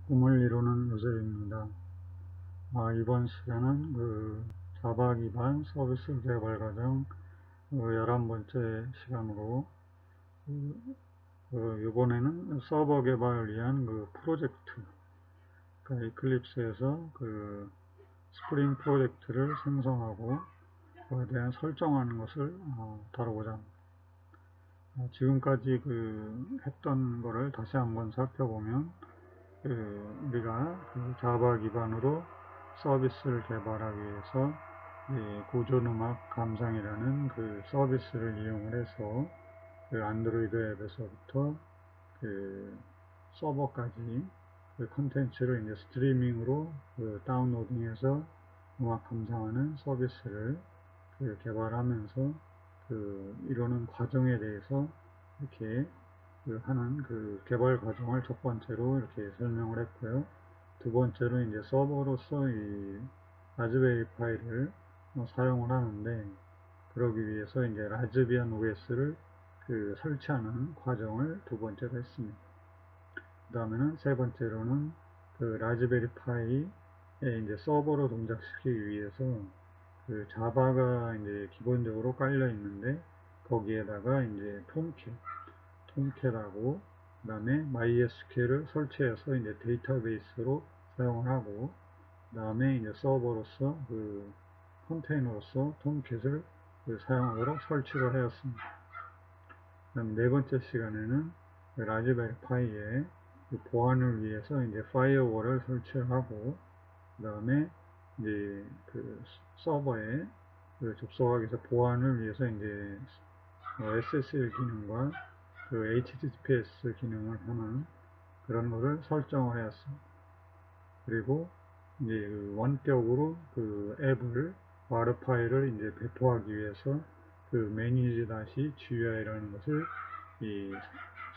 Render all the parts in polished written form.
꿈을 이루는 요셉입니다. 이번 시간은 자바 기반 서비스 개발 과정 11번째 시간으로 이번에는 서버 개발을 위한 프로젝트, 그러니까 이클립스에서 스프링 프로젝트를 생성하고 그에 대한 설정하는 것을 다루고자 합니다. 지금까지 했던 거를 다시 한번 살펴보면 우리가 자바 기반으로 서비스를 개발하기 위해서 고전음악 감상이라는 서비스를 이용을 해서 안드로이드 앱에서부터 서버까지 컨텐츠를 이제 스트리밍으로 다운로딩해서 음악 감상하는 서비스를 개발하면서 이루는 과정에 대해서 이렇게 하는 개발 과정을 첫 번째로 이렇게 설명을 했고요. 두 번째로 이제 서버로서 이 라즈베리 파이를 사용을 하는데, 그러기 위해서 이제 라즈비안 OS를 설치하는 과정을 두 번째로 했습니다. 그 다음에는 세 번째로는 라즈베리 파이에 이제 서버로 동작시키기 위해서 자바가 이제 기본적으로 깔려 있는데, 거기에다가 이제 톰캣하고 그 다음에 MySQL을 설치해서 이제 데이터베이스로 사용을 하고, 그 다음에 이제 서버로서 컨테이너로서 톰캣을 사용하도록 설치를 하였습니다. 그 다음에 네 번째 시간에는 라즈베리 파이에 보안을 위해서 이제 파이어월을 설치를 하고, 그 다음에 이제 서버에 접속하기 위해서 보안을 위해서 이제 SSL 기능과 HTTPS 기능을 하는 그런 거를 설정을 하였습니다. 그리고 이제 원격으로 앱을 와르 파일을 이제 배포하기 위해서 manage-GUI라는 것을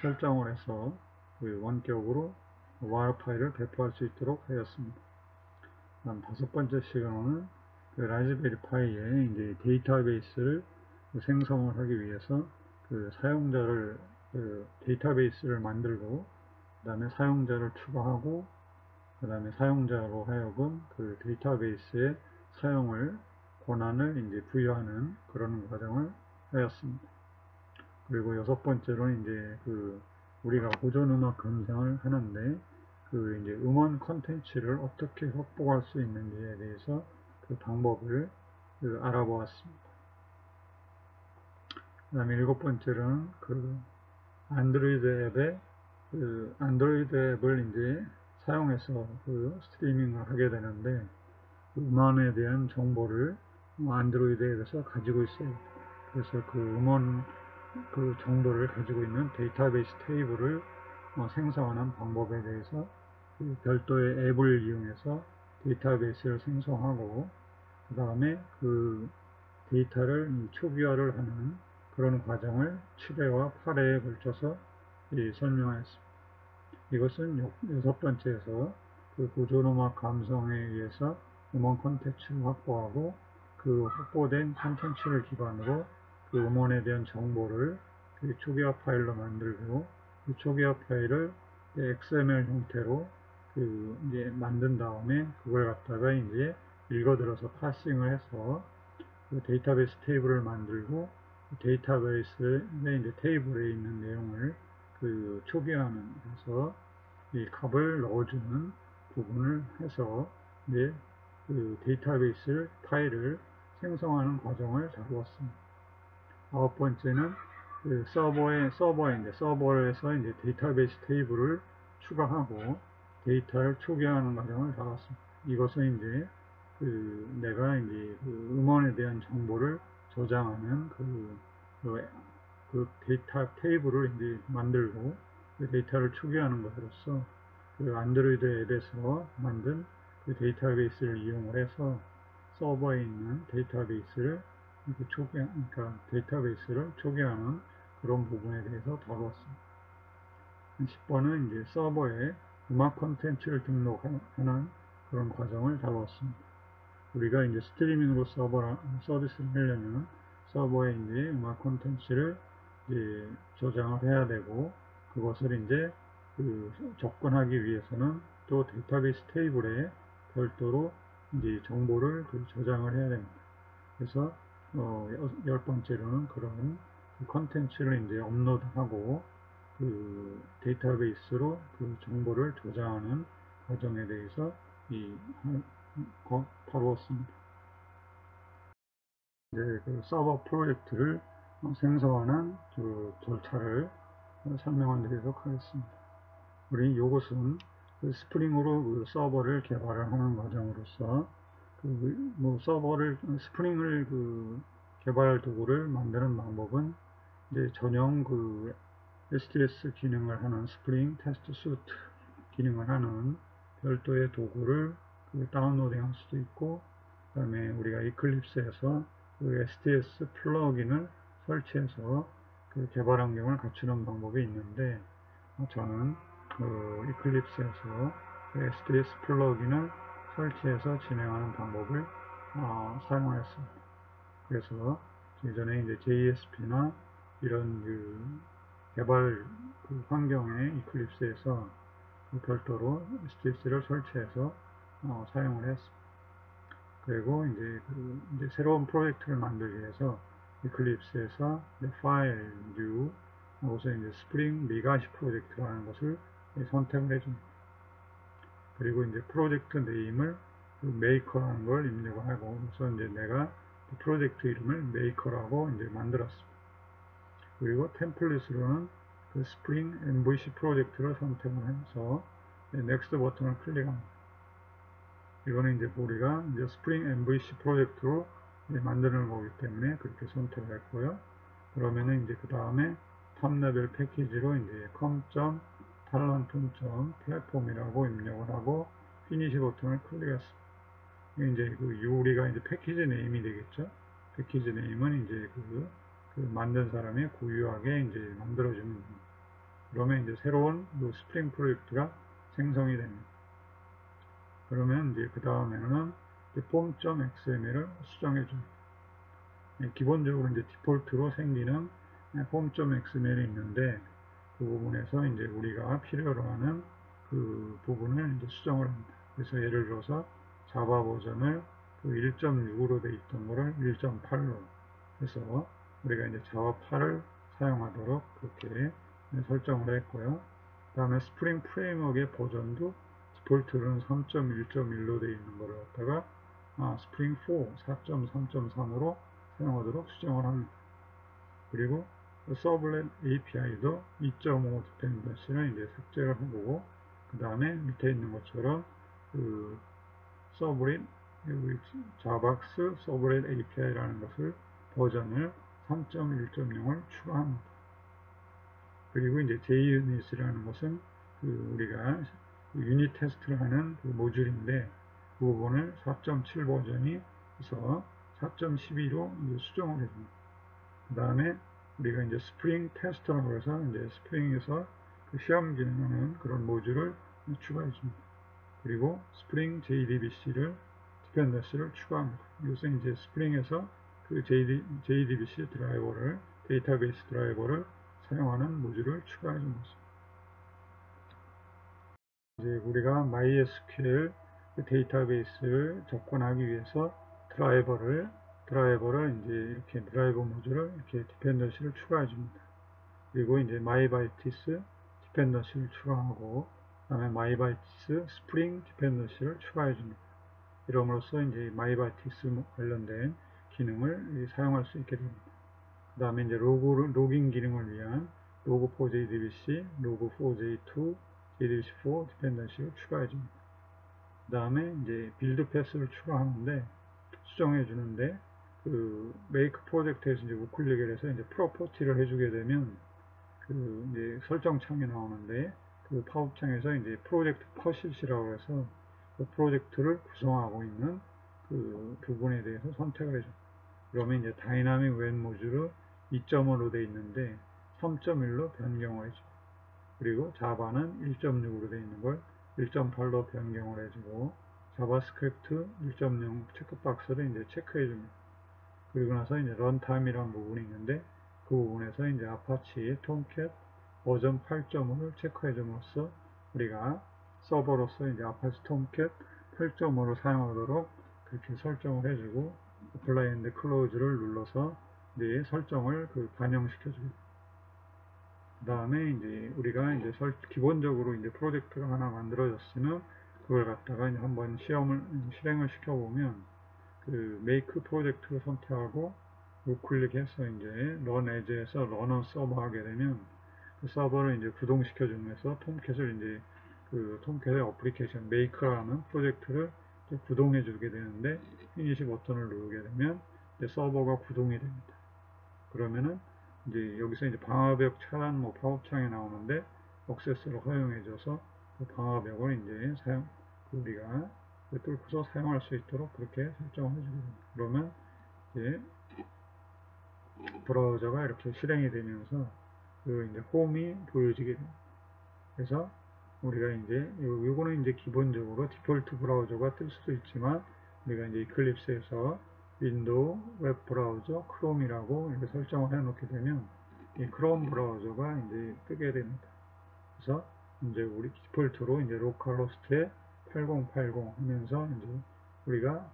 설정을 해서 원격으로 와르 파일을 배포할 수 있도록 하였습니다. 다음 다섯 번째 시간은 라즈베리 파이에 이제 데이터베이스를 생성을 하기 위해서 사용자를 데이터베이스를 만들고, 그 다음에 사용자를 추가하고, 그 다음에 사용자로 하여금 데이터베이스의 사용을 권한을 이제 부여하는 그런 과정을 하였습니다. 그리고 여섯 번째로는 이제 우리가 고전음악 감상을 하는데 이제 음원 컨텐츠를 어떻게 확보할 수 있는지에 대해서 방법을 알아보았습니다. 그 다음에 일곱 번째는 안드로이드 앱을 이제 사용해서 스트리밍을 하게 되는데, 음원에 대한 정보를 안드로이드 앱에서 가지고 있어요. 그래서 음원 정보를 가지고 있는 데이터베이스 테이블을 생성하는 방법에 대해서 별도의 앱을 이용해서 데이터베이스를 생성하고, 그 다음에 데이터를 초기화를 하는 그런 과정을 7회와 8회에 걸쳐서 설명하였습니다. 이것은 여섯 번째에서 고전음악 감상에 의해서 음원 콘텐츠를 확보하고, 확보된 콘텐츠를 기반으로 음원에 대한 정보를 초기화 파일로 만들고, 초기화 파일을 XML 형태로 이제 만든 다음에 그걸 갖다가 이제 읽어들어서 파싱을 해서 데이터베이스 테이블을 만들고, 데이터베이스의 이제 테이블에 있는 내용을 초기화하는, 그래서 이 값을 넣어주는 부분을 해서 이제 데이터베이스 파일을 생성하는 과정을 다루었습니다. 아홉 번째는 서버에서 이제 데이터베이스 테이블을 추가하고 데이터를 초기화하는 과정을 다뤘습니다. 이것은 이제 내가 이제 음원에 대한 정보를 저장하는 데이터 테이블을 이제 만들고 데이터를 초기화하는 것으로서 안드로이드 앱에서 만든 데이터베이스를 이용을 해서 서버에 있는 데이터베이스를 그러니까 데이터베이스를 초기화하는 그런 부분에 대해서 다루었습니다. 10번은 이제 서버에 음악 콘텐츠를 등록하는 그런 과정을 다루었습니다. 우리가 이제 스트리밍으로 서비스를 하려면 서버에 이제 음악 콘텐츠를 이제 저장을 해야 되고, 그것을 이제 접근하기 위해서는 또 데이터베이스 테이블에 별도로 이제 정보를 저장을 해야 됩니다. 그래서 10번째로는 그런 컨텐츠를 이제 업로드하고 데이터베이스로 정보를 저장하는 과정에 대해서 다루었습니다. 이제 서버 프로젝트를 생성하는 절차를 설명하도록 하겠습니다. 우리 이것은 스프링으로 서버를 개발을 하는 과정으로서 서버를 스프링을 개발 도구를 만드는 방법은 이제 전용 STS 기능을 하는 스프링 테스트 수트 기능을 하는 별도의 도구를 다운로딩할 수도 있고, 그 다음에 우리가 이클립스에서 STS 플러그인을 설치해서 개발 환경을 갖추는 방법이 있는데, 저는 이클립스에서 STS 플러그인을 설치해서 진행하는 방법을 사용하였습니다. 그래서 예전에 이제 JSP나 이런 개발 환경에 이클립스에서 별도로 STS를 설치해서 사용을 했습니다. 그리고 이제 새로운 프로젝트를 만들기 위해서 이클립스에서 파일, 뉴, 여기서 이제 스프링 리가시 프로젝트라는 것을 선택을 해줍니다. 그리고 이제 프로젝트 네임을 메이커라는 걸 입력을 하고, 그래서 이제 내가 프로젝트 이름을 메이커라고 이제 만들었습니다. 그리고 템플릿으로는 스프링 MVC 프로젝트를 선택을 해서 넥스트 버튼을 클릭합니다. 이거는 이제 우리가 이제 스프링 MVC 프로젝트로 만드는 거기 때문에 그렇게 선택을 했고요. 그러면은 이제 그 다음에 탑 레벨 패키지로 이제 com.talentun.platform이라고 입력을 하고 피니시 버튼을 클릭했습니다. 이제 우리가 이제 패키지 네임이 되겠죠. 패키지 네임은 이제 만든 사람이 고유하게 이제 만들어주는 겁니다. 그러면 이제 새로운 스프링 프로젝트가 생성이 됩니다. 그러면 이제 그 다음에는 form.xml을 수정해 줍니다. 기본적으로 이제 디폴트로 생기는 form.xml이 있는데, 그 부분에서 이제 우리가 필요로 하는 그 부분을 이제 수정을 합니다. 그래서 예를 들어서 자바 버전을 1.6으로 돼 있던 거를 1.8로 해서 우리가 이제 자바 8을 사용하도록 그렇게 설정을 했고요. 그 다음에 스프링 프레임워크의 버전도 디폴트로는 3.1.1로 되어 있는 거를 갖다가 스프링 4 4.3.3으로 사용하도록 수정을 합니다. 그리고 서블렛 API도 2.5 디펜던시는 이제 삭제를 해보고, 그 다음에 밑에 있는 것처럼 서브릿 자박스 서브렛 API라는 것을 버전을 3.1.0을 추가합니다. 그리고 이제 JUnit이라는 것은 우리가 유닛 테스트를 하는 모듈인데, 그 부분을 4.7 버전이 있어 4.12로 수정을 해줍니다. 그 다음에 우리가 이제 스프링 테스터라고 해서 이제 스프링에서 시험 기능하는 그런 모듈을 추가해 줍니다. 그리고 스프링 JDBC를 디펜던시를 추가합니다. 이것은 이제 스프링에서 JDBC 드라이버를 데이터베이스 드라이버를 사용하는 모듈을 추가해 준 것입니다. 이제 우리가 MySQL 데이터베이스를 접근하기 위해서 드라이버를 이제 이렇게 드라이버 모듈을 이렇게 디펜던시를 추가해 줍니다. 그리고 이제 MyBitis 디펜던시를 추가하고, 그다음에 MyBitis 스프링 디펜던시를 추가해 줍니다. 이러므로써 이제 MyBitis 관련된 기능을 사용할 수 있게 됩니다. 그 다음에 이제 로깅 기능을 위한 log4jdbc, log4j2, jdbc4 디펜던시를 추가해 줍니다. 그 다음에 이제 빌드 패스를 추가하는데, 수정해 주는데, 메이크 프로젝트에서 이제 우클릭을 해서 이제 프로퍼티를 해주게 되면 이제 설정 창이 나오는데, 팝업 창에서 이제 프로젝트 퍼시이라고 해서 그 프로젝트를 구성하고 있는 부분에 대해서 선택을 해줍니다. 그러면 이제 다이나믹 웹 모듈을 2.5로 되어 있는데 3.1로 변경을 해줍니다. 그리고 자바는 1.6으로 되어 있는 걸 1.8로 변경을 해주고, 자바스크립트 1.0 체크박스를 이제 체크해 줍니다. 그리고 나서 이제 런타임이라는 부분이 있는데, 그 부분에서 이제 아파치, 톰캣, 버전 8.5를 체크해 줌으로써 우리가 서버로서 이제 아파치 톰캣 8.5를 사용하도록 그렇게 설정을 해주고 apply and close를 눌러서 이제 설정을 반영시켜 주고 그 다음에 이제 우리가 이제 기본적으로 이제 프로젝트가 하나 만들어졌으면 그걸 갖다가 이제 한번 실행을 시켜보면 make 프로젝트를 선택하고 우클릭해서 이제 run as에서 runner 서버 하게 되면 그 서버를 이제 구동시켜 주면서 톰캣을 이제 톰캣의 어플리케이션 make라는 프로젝트를 구동해 주게 되는데 피니시 버튼을 누르게 되면 이제 서버가 구동이 됩니다. 그러면은 이제 여기서 이제 방화벽 차단 팝업창이 나오는데 억세스를 허용해줘서 그 방화벽을 이제 우리가 뚫고서 사용할 수 있도록 그렇게 설정을 해주게 됩니다. 그러면 이제 브라우저가 이렇게 실행이 되면서 이제 홈이 보여지게 됩니다. 그래서 우리가 이제 요거는 이제 기본적으로 디폴트 브라우저가 뜰 수도 있지만 우리가 이제 이클립스에서 윈도우 웹 브라우저 크롬이라고 이렇게 설정을 해 놓게 되면 이 크롬 브라우저가 이제 뜨게 됩니다. 그래서 이제 우리 디폴트로 이제 로컬호스트에 8080 하면서 이제 우리가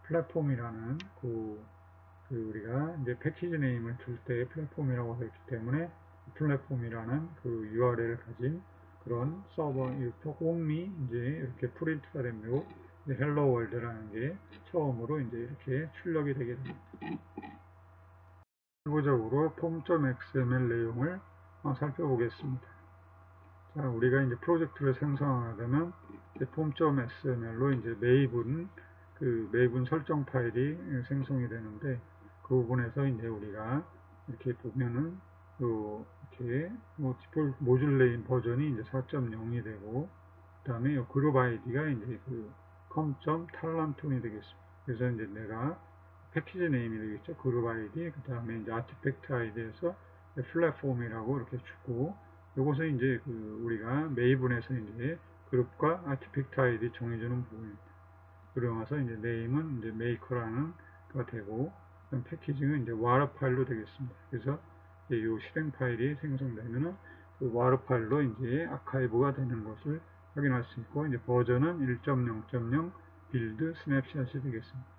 플랫폼이라는 우리가 이제 패키지 네임을 줄 때 플랫폼이라고 했기 때문에 플랫폼이라는 URL을 가진 그런 서버 홈이 이제 이렇게 프린트가 되고 헬로 월드라는 게 처음으로 이제 이렇게 출력이 되게 됩니다. 일부적으로 폼.xml 내용을 살펴보겠습니다. 자, 우리가 이제 프로젝트를 생성하려면 폼.xml로 이제 메이븐 설정 파일이 생성이 되는데 그 부분에서 이제 우리가 이렇게 보면은 이렇게 디폴트 모듈 네임 버전이 이제 4.0이 되고 그 다음에 그룹 아이디가 이제 com.talent이 되겠습니다. 그래서 이제 내가 패키지 네임이 되겠죠. 그룹 아이디 그 다음에 이제 아티팩트 아이디에서 플랫폼이라고 이렇게 주고 이것은 이제 우리가 메이븐에서 이제 그룹과 아티팩트 아이디 정해주는 부분입니다. 그러면서 이제 네임은 이제 메이커라는 가 되고 패키징은 이제 와르 파일로 되겠습니다. 그래서 이 실행 파일이 생성되면은 그 와르 파일로 이제 아카이브가 되는 것을 확인할 수 있고 이제 버전은 1.0.0 빌드 스냅샷이 되겠습니다.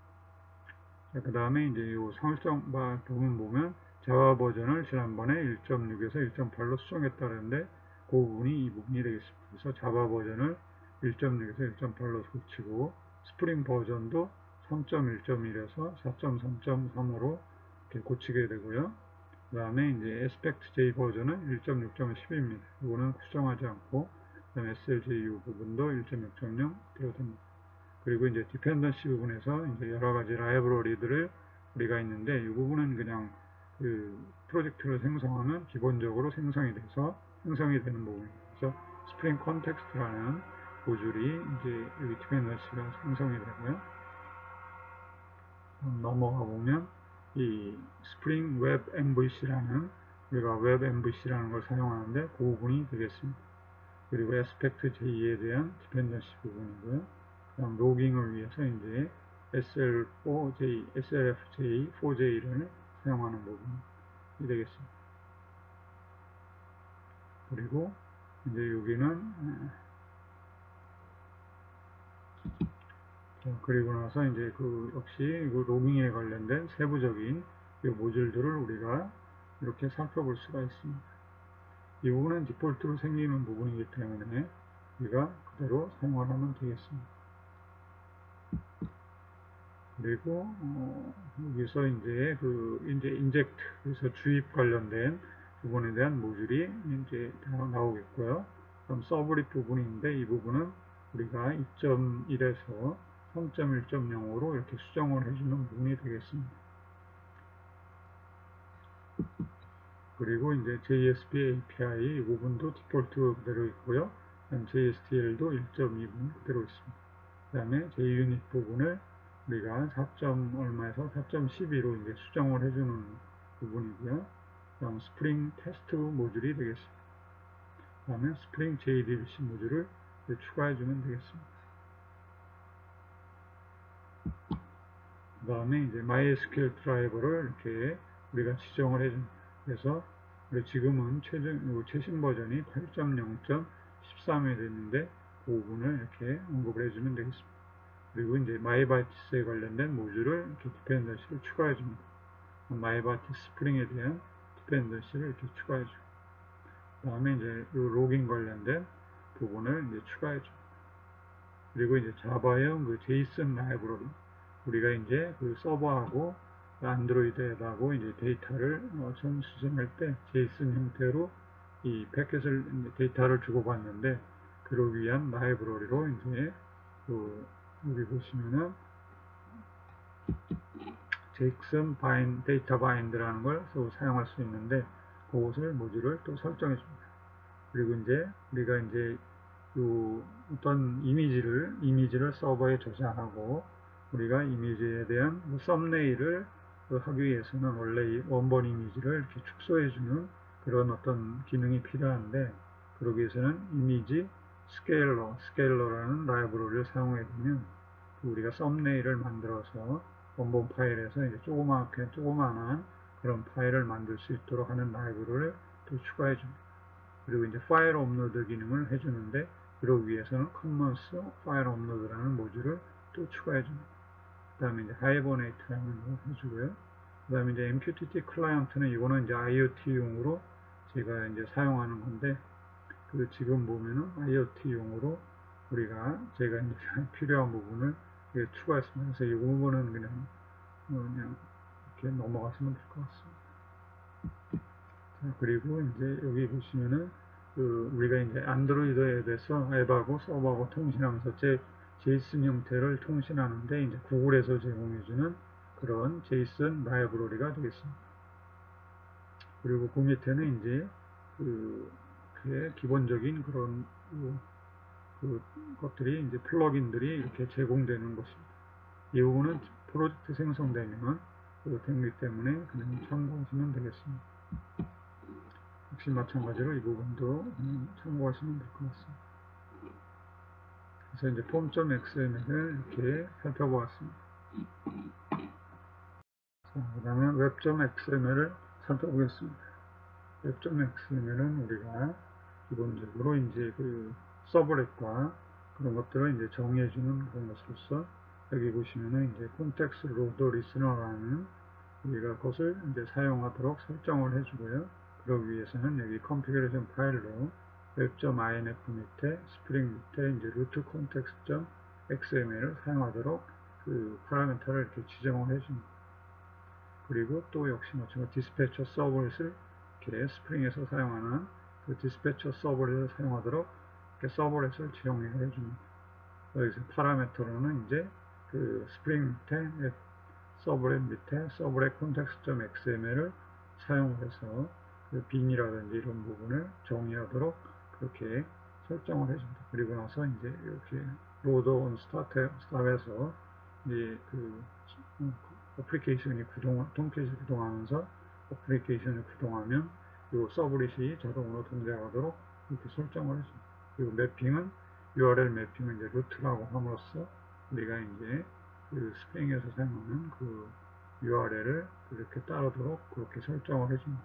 그 다음에 이제 이 설정 바 부분 보면 자바 버전을 지난번에 1.6에서 1.8로 수정했다는데 그 부분이 이 부분이 되겠습니다. 그래서 자바 버전을 1.6에서 1.8로 고치고 스프링 버전도 3.1.1에서 4.3.3으로 이렇게 고치게 되고요. 그 다음에 이제 aspect-j 버전은 1.6.10입니다. 이거는 수정하지 않고 그 다음에 slju 부분도 1.6.0 그대로 됩니다. 그리고 이제 디펜던시 부분에서 이제 여러 가지 라이브러리들을 우리가 있는데 이 부분은 그냥 프로젝트를 생성하면 기본적으로 생성이 되는 부분입니다. 그래서 스프링 컨텍스트라는 모듈이 이제 여기 디펜던시가 생성이 되고요. 넘어가 보면 이 스프링 웹 MVC라는 우리가 웹 MVC라는 걸 사용하는데 그 부분이 되겠습니다. 그리고 에스펙트 J에 대한 디펜던시 부분이고요. 그다음 로깅을 위해서 이제 SLFJ4J를 사용하는 부분이 되겠습니다. 그리고 이제 여기는 그리고 나서 이제 역시 로깅에 관련된 세부적인 이 모듈들을 우리가 이렇게 살펴볼 수가 있습니다. 이 부분은 디폴트로 생기는 부분이기 때문에 우리가 그대로 사용을 하면 되겠습니다. 그리고 여기서 이제 인젝트 그래서 주입 관련된 부분에 대한 모듈이 이제 나오겠고요. 그럼 서브릿 부분인데 이 부분은 우리가 2.1에서 3.1.0으로 이렇게 수정을 해주는 부분이 되겠습니다. 그리고 이제 JSP API 이 부분도 디폴트 그대로 있고요. JSTL도 1.2분 그대로 있습니다. 그 다음에 JUnit 부분을 우리가 4.얼마에서 4.12로 이제 수정을 해주는 부분이고요. 다음 스프링 테스트 모듈이 되겠습니다. 그 다음에 스프링 JDBC 모듈을 추가해주면 되겠습니다. 그 다음에 이제 MySQL 드라이버를 이렇게 우리가 지정을 해줍니다. 그래서 그리고 지금은 최신 버전이 8.0.13이 됐는데 그 부분을 이렇게 언급을 해주면 되겠습니다. 그리고 이제 마이바티스에 관련된 모듈을 이렇게 디펜던시를 추가해줍니다. 마이바티스 스프링에 대한 디펜던시를 이렇게 추가해주고, 그 다음에 이제 로깅 관련된 부분을 이제 추가해줍니다. 그리고 이제 자바형 그 제이슨 라이브러리, 우리가 이제 그 서버하고 안드로이드 앱하고 이제 데이터를 수신할 때 제이슨 형태로 이 패킷을 데이터를 주고받는데, 그러기 위한 라이브러리로 이제 여기 보시면은 제이슨 데이터 바인드라는 걸 사용할 수 있는데, 그것을 모듈을 또 설정해 줍니다. 그리고 이제 우리가 이제 어떤 이미지를 서버에 저장하고, 우리가 이미지에 대한 썸네일을 하기 위해서는 원래 이 원본 이미지를 이렇게 축소해주는 그런 어떤 기능이 필요한데, 그러기 위해서는 이미지 스케일러라는 라이브러리를 사용하게 되면 우리가 썸네일을 만들어서 원본 파일에서 이제 조그마한 그런 파일을 만들 수 있도록 하는 라이브러리를 또 추가해 줍니다. 그리고 이제 파일 업로드 기능을 해주는데, 그러기 위해서는 커먼스 파일 업로드라는 모듈을 또 추가해 줍니다. 그 다음에 이제 하이버네이트라는 걸 해주고요. 그 다음에 이제 MQTT 클라이언트는 이거는 이제 IoT용으로 제가 이제 사용하는 건데, 그 지금 보면은 IoT용으로 제가 이제 필요한 부분을 추가했습니다. 그래서 이 부분은 그냥 이렇게 넘어가시면 될 것 같습니다. 자, 그리고 이제 여기 보시면은 우리가 이제 안드로이드 앱하고 서버하고 통신하면서 제이슨 형태를 통신하는데, 이제 구글에서 제공해주는 그런 제이슨 라이브러리가 되겠습니다. 그리고 그 밑에는 이제 기본적인 그런 것들이 이제 플러긴들이 이렇게 제공되는 것입니다. 이 부분은 프로젝트 생성되면 되기 때문에 그냥 참고하시면 되겠습니다. 역시 마찬가지로 이 부분도 참고하시면 될 것 같습니다. 그래서 이제 폼.xml을 이렇게 살펴보았습니다. 그 다음에 웹.xml을 살펴보겠습니다. 웹.xml은 우리가 기본적으로 이제 서브렛과 그런 것들을 이제 정의해주는 그런 것으로서, 여기 보시면은 이제 콘텍스트 로드 리스너라는 우리가 그것을 이제 사용하도록 설정을 해주고요. 그러기 위해서는 여기 컨피그레이션 파일로 웹.inf 밑에 스프링 밑에 이제 루트 콘텍스트.xml을 사용하도록 파라미터를 이렇게 지정을 해줍니다. 그리고 또 역시 마찬가지로 디스패처 서버렛을 이렇게 스프링에서 사용하는 디스패처 서버렛을 사용하도록 이렇게 서버렛을 지정해 줍니다. 여기서 파라미터로는 이제 스프링 밑에 서버렛 밑에 서버렛 콘텍스트.xml을 사용해서 빈이라든지 이런 부분을 정의하도록 그렇게 설정을 해줍니다. 그리고 나서 이제 이렇게 로드 온 스타트에서 이제 어플리케이션이 통계시 구동하면서 어플리케이션이 구동하면 이 서브릿이 자동으로 동작하도록 이렇게 설정을 해줍니다. 그리고 매핑은 URL 매핑은 이제 루트라고 함으로써 우리가 이제 스프링에서 사용하는 URL을 이렇게 따르도록 그렇게 설정을 해줍니다.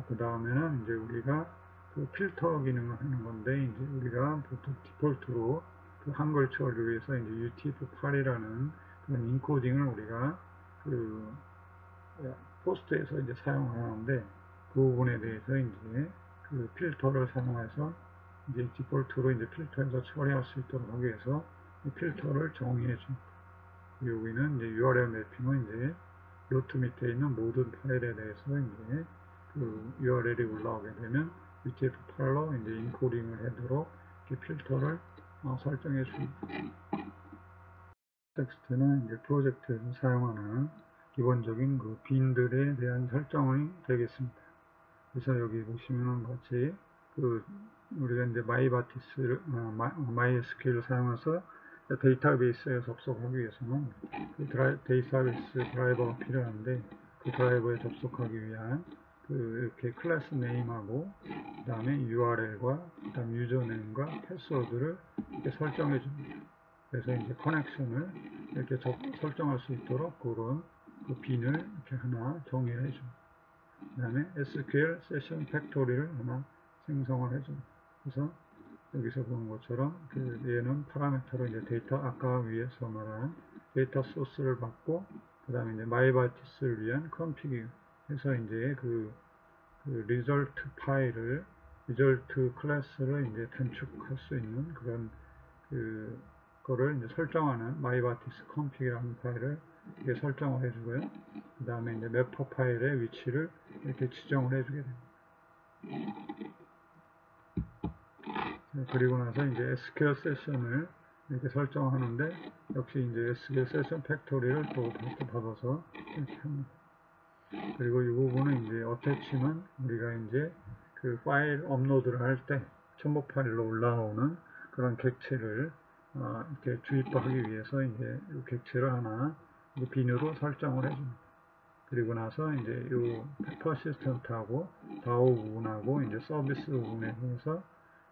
그 다음에는 이제 우리가 필터 기능을 하는 건데, 이제 우리가 보통 디폴트로 한글 처리를 위해서 이제 UTF-8이라는 그런 인코딩을 우리가 포스트에서 이제 사용하는데, 그 부분에 대해서 이제 필터를 사용해서 이제 디폴트로 이제 필터에서 처리할 수 있도록 하기 위해서 이 필터를 정의해 줍니다. 여기는 이제 URL 매핑은 이제 루트 밑에 있는 모든 파일에 대해서 이제 URL이 올라오게 되면 UTF-8로 이제 인코딩을 하도록 이렇게 필터를 설정해 줍니다. 텍스트는 이제 프로젝트에서 사용하는 기본적인 빈들에 대한 설정이 되겠습니다. 그래서 여기 보시면은 같이 우리가 이제 MySQL을 사용해서 데이터베이스에 접속하기 위해서는 데이터베이스 드라이버가 필요한데, 그 드라이버에 접속하기 위한 이렇게 클래스 네임하고 그 다음에 URL과 그 다음 유저네임과 패스워드를 이렇게 설정해 줍니다. 그래서 이제 커넥션을 이렇게 설정할 수 있도록 그런 그 빈을 이렇게 하나 정의를 해줍니다. 그 다음에 SQL 세션 팩토리를 하나 생성을 해줍니다. 그래서 여기서 보는 것처럼 얘는 파라미터로 이제 데이터 아까 위에서 말한 데이터 소스를 받고 그 다음에 이제 마이바티스를 위한 컨피그 해서 이제 그 리절트 파일을 리절트 클래스를 이제 단축할 수 있는 그런 거를 이제 설정하는 마이바티스 컨피그라는 파일을 이렇게 설정을 해주고요. 그 다음에 이제 매퍼 파일의 위치를 이렇게 지정을 해주게 됩니다. 그리고 나서 이제 SQL 세션을 이렇게 설정하는데 역시 이제 SQL 세션 팩토리를 또 받아서 이렇게 합니다. 그리고 이 부분은 이제 어태치는 우리가 이제 그 파일 업로드를 할 때 첨부 파일로 올라오는 그런 객체를 이렇게 주입하기 위해서 이제 이 객체를 하나 빈으로 설정을 해줍니다. 그리고 나서 이제 이 퍼시스턴트하고 다오 부분하고 이제 서비스 부분에 대해서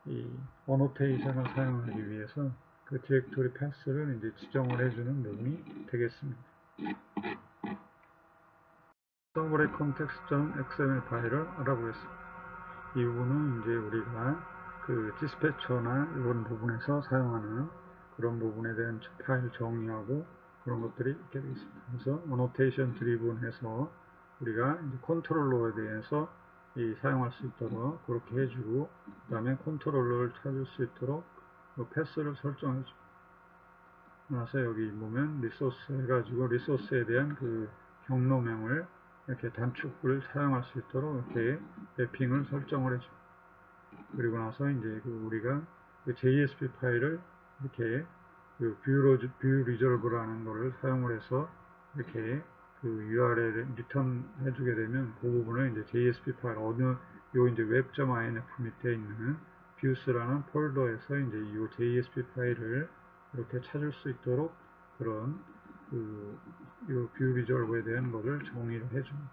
이 어노테이션을 사용하기 위해서 그 디렉토리 패스를 이제 지정을 해주는 부분이 되겠습니다. 서버의 context.xml 파일을 알아보겠습니다. 이 부분은 이제 우리가 그 디스패처나 이런 부분에서 사용하는 그런 부분에 대한 파일 정의하고 그런 것들이 있게 되겠습니다. 그래서 annotation driven 해서 우리가 이제 컨트롤러에 대해서 사용할 수 있도록 그렇게 해주고 그 다음에 컨트롤러를 찾을 수 있도록 패스를 설정해주고 나서 여기 보면 리소스 해가지고 리소스에 대한 그 경로명을 이렇게 단축을 사용할 수 있도록 이렇게 맵핑을 설정을 해줍니다. 그리고 나서 이제 우리가 그 JSP 파일을 이렇게 그 뷰 리졸브라는 거를 사용을 해서 이렇게 그 URL을 리턴 해주게 되면 그 부분을 이제 JSP 파일 요 이제 web.inf 밑에 있는 views라는 폴더에서 이제 이 JSP 파일을 이렇게 찾을 수 있도록 그런 요 뷰 리졸브에 대한 것을 정의를 해줍니다.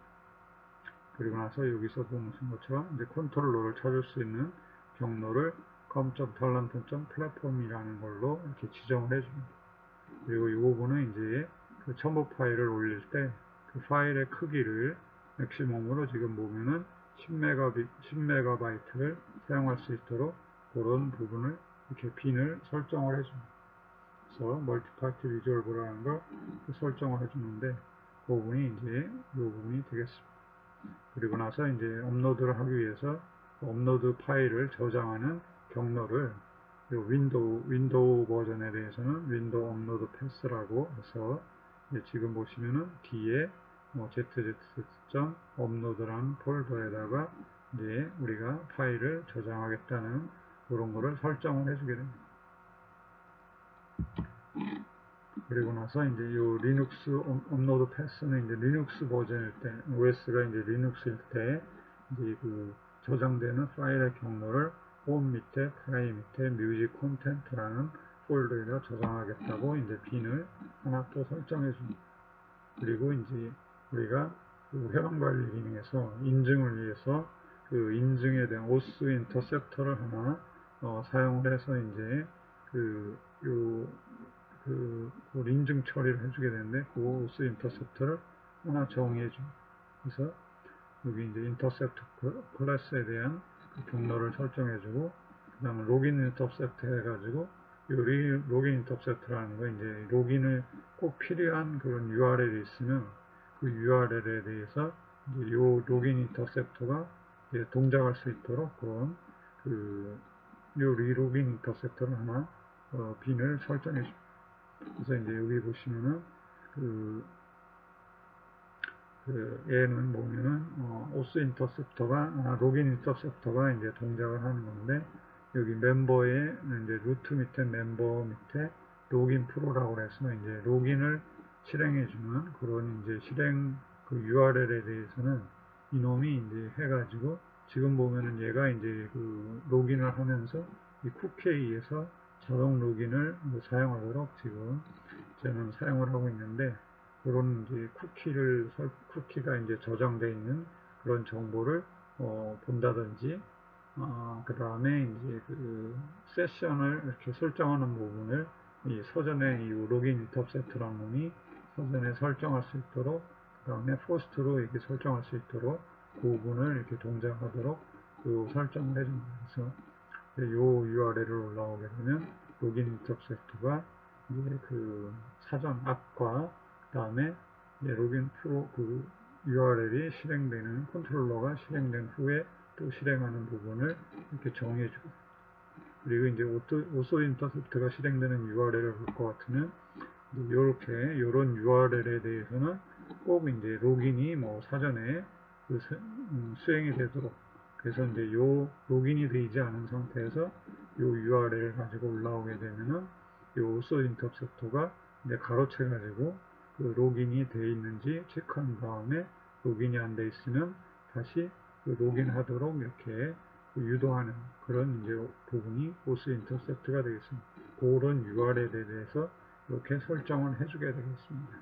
그리고 나서 여기서 보는 것처럼 이제 컨트롤러를 찾을 수 있는 경로를 com.talent.platform이라는 걸로 이렇게 지정을 해줍니다. 그리고 이 부분은 이제 그 첨부 파일을 올릴 때 그 파일의 크기를 맥시멈으로 지금 보면은 10MB를 사용할 수 있도록 그런 부분을 이렇게 빈을 설정을 해줍니다. 그래서 멀티파티 리졸브라는 걸 설정을 해주는데 그 부분이 이제 이 부분이 되겠습니다. 그리고 나서 이제 업로드를 하기 위해서 업로드 파일을 저장하는 경로를 윈도우 버전에 대해서는 윈도우 업로드 패스라고 해서 지금 보시면은 뒤에 zz.upload라는 폴더에다가 이제 우리가 파일을 저장하겠다는 그런 거를 설정을 해주게 됩니다. 그리고 나서 이제 이 리눅스 업로드 패스는 이제 리눅스 버전일 때, OS가 이제 리눅스일 때 이제 그 저장되는 파일의 경로를 홈 밑에, 파일 밑에 뮤직 콘텐트라는 폴더에다 저장하겠다고 이제 빈을 하나 또 설정해 줍니다. 그리고 이제 우리가 그 회원 관리 기능에서 인증을 위해서 그 인증에 대한 오스 인터셉터를 하나 사용을 해서 이제 인증 처리를 해주게 되는데 그 오스 인터셉터를 하나 정의해 줍니다. 그래서 여기 이제 인터셉터 클래스에 대한 그 경로를 설정해 주고 그 다음에 로긴 인터셉터 해가지고 이 로긴 인터셉터라는 거 이제 로긴을 꼭 필요한 그런 URL이 있으면 그 URL에 대해서 이제 요 로긴 인터셉터가 이제 동작할 수 있도록 그런 요 리로긴 인터셉터를 하나 빈을 설정해 줍니다. 그래서 이제 여기 보시면은 얘는 보면은 오스 인터셉터가 로긴 인터셉터가 이제 동작을 하는 건데 여기 멤버의 이제 루트 밑에 멤버 밑에 로긴 프로라고 해서 이제 로긴을 실행해주는 그런 이제 실행 그 URL에 대해서는 이놈이 이제 해가지고 지금 보면은 얘가 이제 그 로긴을 하면서 이 쿠키에 의해서 자동 로긴을 사용하도록 지금 저는 사용을 하고 있는데 그런 이제 쿠키가 이제 저장되어 있는 그런 정보를 본다든지 그 다음에 이제 그 세션을 이렇게 설정하는 부분을 이 로긴 인터셉트라는 놈이 서전에 설정할 수 있도록 다음에 포스트로 이렇게 설정할 수 있도록 그 부분을 이렇게 동작하도록 그 설정을 해줍니다. 그래서 이 URL을 올라오게 되면 로긴 인터셉트가 이제 그 사전 앞과 그다음에 로긴 프로 그 URL이 실행되는 컨트롤러가 실행된 후에 또 실행하는 부분을 이렇게 정해주고, 그리고 이제 오소 인터셉트가 실행되는 URL을 볼 것 같으면 이렇게 이런 URL에 대해서는 꼭 이제 로긴이 뭐 사전에 그 수행이 되도록, 그래서 이제 요 로긴이 되지 않은 상태에서 요 URL을 가지고 올라오게 되면은 요 오소 인터셉터가 이제 가로채 가지고 그 로긴이 되어 있는지 체크한 다음에 로긴이 안 돼 있으면 다시 그 로긴하도록 이렇게 유도하는 그런 이제 부분이 오소 인터셉트가 되겠습니다. 그런 URL에 대해서 이렇게 설정을 해주게 되겠습니다.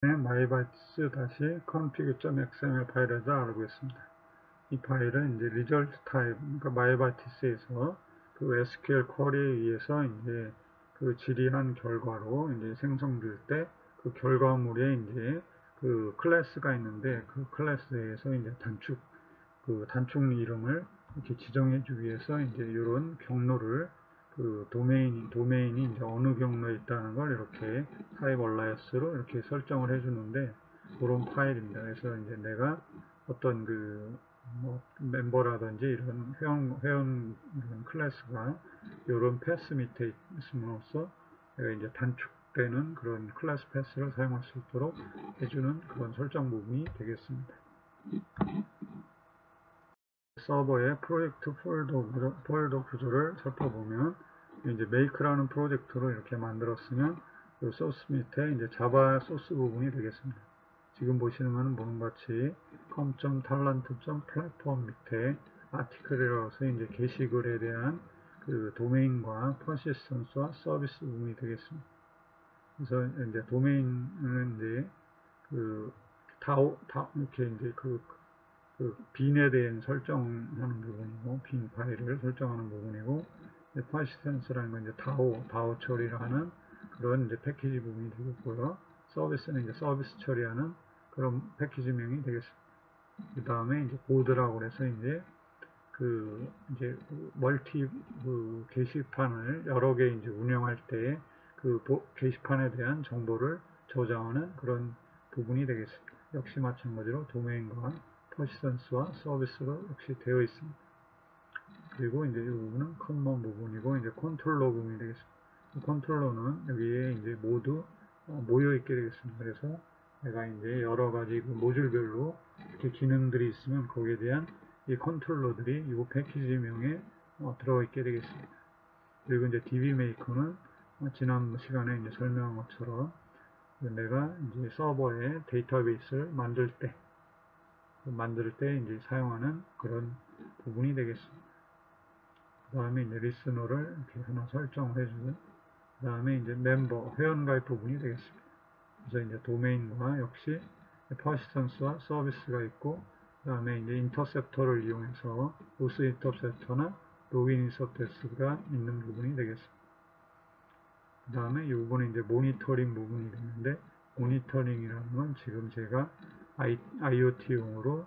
mybytes 다시 config.xml 파일을 알아보겠습니다. 이 파일은 이제 result type, 그러니까 mybytes에서 그 SQL 쿼리에 의해서 이제 그 질의한 결과로 이제 생성될 때 그 결과물에 이제 그 클래스가 있는데 그 클래스에서 이제 단축 이름을 이렇게 지정해 주기 위해서 이제 이런 경로를 그 도메인이 이제 어느 경로에 있다는 걸 이렇게 타입 얼라이언스로 이렇게 설정을 해 주는데 그런 파일입니다. 그래서 이제 내가 어떤 뭐 멤버라든지 이런 회원 이런 클래스가 이런 패스 밑에 있음으로써 내가 이제 단축되는 그런 클래스 패스를 사용할 수 있도록 해주는 그런 설정 부분이 되겠습니다. 서버의 프로젝트 폴더 구조를 살펴보면 이제 make라는 프로젝트로 이렇게 만들었으면 이 소스 밑에 이제 자바 소스 부분이 되겠습니다. 지금 보시는 것은 보는같이 com.talent.platform 밑에 아티클이라서 이제 게시글에 대한 그 도메인과 퍼시스턴스와 서비스 부분이 되겠습니다. 그래서 이제 도메인은 이제 이렇게 이제 빈에 대한 설정하는 부분이고, 빈 파일을 설정하는 부분이고, 퍼시스턴스라는 건 이제 다오 처리를 하는 그런 이제 패키지 부분이 되겠고요. 서비스는 이제 서비스 처리하는 그런 패키지명이 되겠습니다. 그 다음에 이제 보드라고 해서 이제 멀티 게시판을 여러 개 이제 운영할 때 그 게시판에 대한 정보를 저장하는 그런 부분이 되겠습니다. 역시 마찬가지로 도메인과 퍼시스턴스와 서비스로 역시 되어 있습니다. 그리고 이제 이 부분은 커먼 부분이고 이제 컨트롤러 부분이 되겠습니다. 컨트롤러는 여기에 이제 모두 모여 있게 되겠습니다. 그래서 내가 이제 여러 가지 모듈별로 이렇게 기능들이 있으면 거기에 대한 이 컨트롤러들이 이 패키지명에 들어가 있게 되겠습니다. 그리고 이제 DB메이커는 지난 시간에 이제 설명한 것처럼 내가 이제 서버에 데이터베이스를 만들 때 이제 사용하는 그런 부분이 되겠습니다. 그 다음에 이제 리스너를 이렇게 하나 설정을 해주고, 그 다음에 이제 멤버, 회원가입 부분이 되겠습니다. 그래서 이제 도메인과 역시 퍼시스턴스와 서비스가 있고, 그 다음에 이제 인터셉터를 이용해서 오스 인터셉터나 로긴 인터셉터가 있는 부분이 되겠습니다. 그 다음에 이 부분은 이제 모니터링 부분이 되는데, 모니터링이라는 건 지금 제가 IoT용으로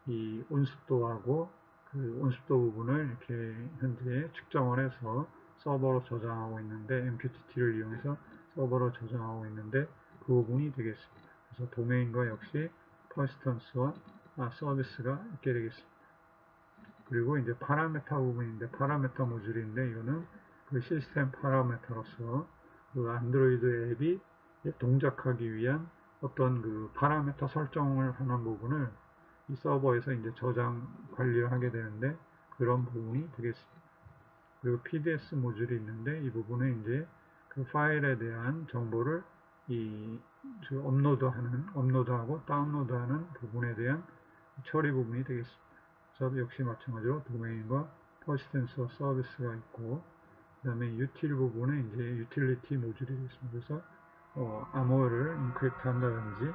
이 온습도하고 그 온습도 부분을 이렇게 현재 측정을 해서 서버로 저장하고 있는데, MQTT를 이용해서 서버로 저장하고 있는데 그 부분이 되겠습니다. 그래서 도메인과 역시 퍼시스턴스와 서비스가 있게 되겠습니다. 그리고 이제 파라메타 부분인데, 파라메타 모듈인데 이거는 그 시스템 파라메타로서 그 안드로이드 앱이 동작하기 위한 어떤 그 파라메타 설정을 하는 부분을 이 서버에서 이제 저장 관리를 하게 되는데 그런 부분이 되겠습니다. 그리고 PDS 모듈이 있는데 이 부분은 이제 그 파일에 대한 정보를 업로드하고 다운로드하는 부분에 대한 처리 부분이 되겠습니다. 그래서 역시 마찬가지로 도메인과 퍼시스턴스와 서비스가 있고, 그 다음에 유틸 부분은 이제 유틸리티 모듈이 되겠습니다. 그래서 암호를 인크립트 한다든지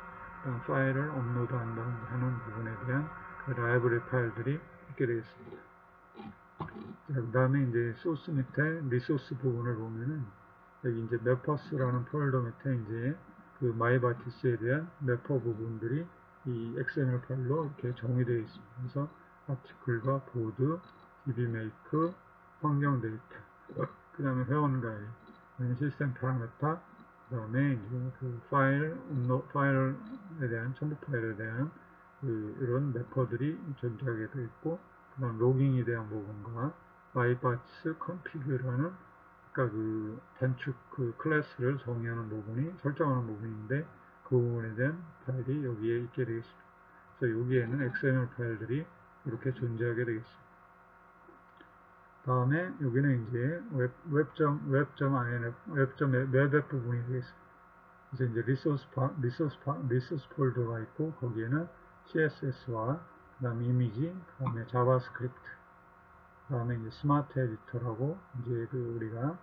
파일을 업로드 한다든지 하는 부분에 대한 그 라이브러리 파일들이 있게 되겠습니다. 그 다음에 이제 소스 밑에 리소스 부분을 보면은 여기 이제 메퍼스라는 폴더 밑에 이제 그 마이바티스에 대한 매퍼 부분들이 이 XML 파일로 이렇게 정의되어 있습니다. 그래서 아티클과 보드, dbmake, 환경 데이터, 그 다음에 회원 가이드, 시스템 파라메터, 그 다음에 이제 그 파일에 대한, 첨부 파일에 대한 이런 매퍼들이 존재하게 되어 있고, 그 다음 로깅에 대한 부분과 마이바티스 컨피그라는 그러니까 그 단축 그 클래스를 정의하는 부분이 설정하는 부분인데 그 부분에 대한 파일이 여기에 있게 되겠습니다. 그래서 여기에는 XML 파일들이 이렇게 존재하게 되겠습니다. 다음에 여기는 이제 웹 부분이 되겠습니다. 그래서 이제 리소스 폴더가 있고 거기에는 CSS와 그 다음에 이미지, 그 다음에 자바스크립트, 그 다음에 이제 스마트 에디터라고 이제 그 우리가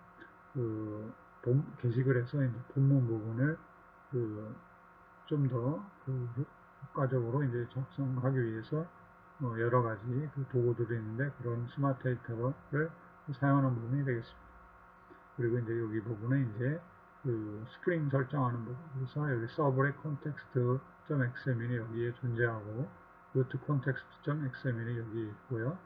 게시글 해서 이제 본문 부분을 좀 더 효과적으로 이제 작성하기 위해서 여러 가지 도구들이 있는데 그런 스마트 에디터를 사용하는 부분이 되겠습니다. 그리고 이제 여기 부분은 이제 스프링 설정하는 부분. 그래서 여기 서브렛 context.xml이 여기에 존재하고 root context.xml이 여기 있고요.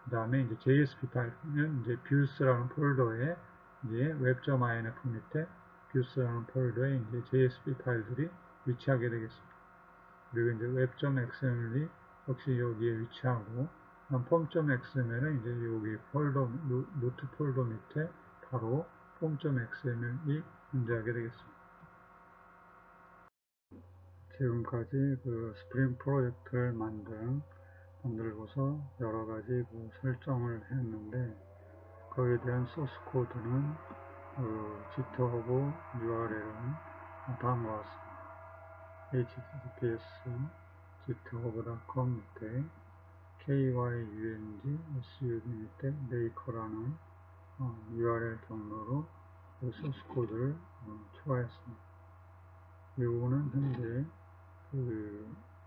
그 다음에 이제 JSP 파일은 이제 views라는 폴더에 이제 web.inf 밑에 views라는 폴더에 이제 JSP 파일들이 위치하게 되겠습니다. 그리고 이제 web.xml이 역시 여기에 위치하고, form.xml은 이제 여기 폴더, 루트 폴더 밑에 바로 form.xml이 존재하게 되겠습니다. 지금까지 그 스프링 프로젝트를 만들고서 여러 가지 설정을 했는데 거기에 대한 소스 코드는 GitHub URL은 다음과 같습니다. https github.com 밑에 kyung.sud 밑에 maker라는 URL 경로로 소스 코드를 추가했습니다. 이 부분은 현재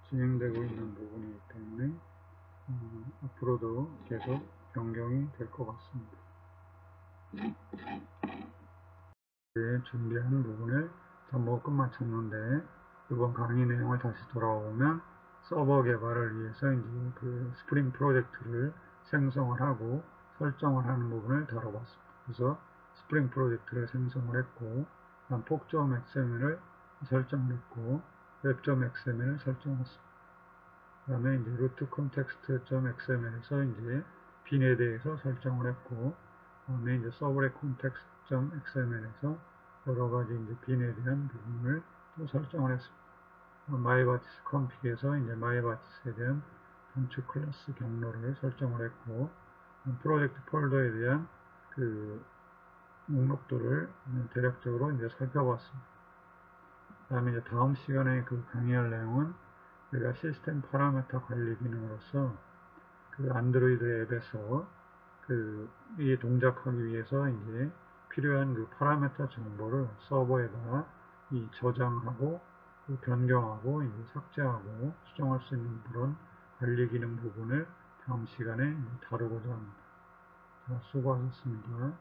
진행되고 있는 부분이기 때문에 앞으로도 계속 변경이 될 것 같습니다. 준비한 부분을 전부 끝마쳤는데 이번 강의 내용을 다시 돌아오면 서버 개발을 위해서 이제 그 스프링 프로젝트를 생성을 하고 설정을 하는 부분을 다뤄봤습니다. 그래서 스프링 프로젝트를 생성을 했고, pok.xml을 설정을 했고, web.xml을 설정했습니다. 그 다음에 이제 root context.xml에서 이제 빈에 대해서 설정을 했고, 그 다음에 이제 servlet context.xml에서 여러 가지 이제 빈에 대한 부분을 또 설정을 했습니다. 마이바티스 config에서 이제 마이바티스에 대한 단축 클래스 경로를 설정을 했고, 프로젝트 폴더에 대한 목록들을 대략적으로 이제 살펴봤습니다. 그 다음에 이제 다음 시간에 강의할 내용은 우리가 시스템 파라메터 관리 기능으로서 안드로이드 앱에서 이 동작하기 위해서 이제 필요한 파라메터 정보를 서버에다가 저장하고 변경하고 이제 삭제하고 수정할 수 있는 그런 관리 기능 부분을 다음 시간에 다루고자 합니다. 자, 수고하셨습니다.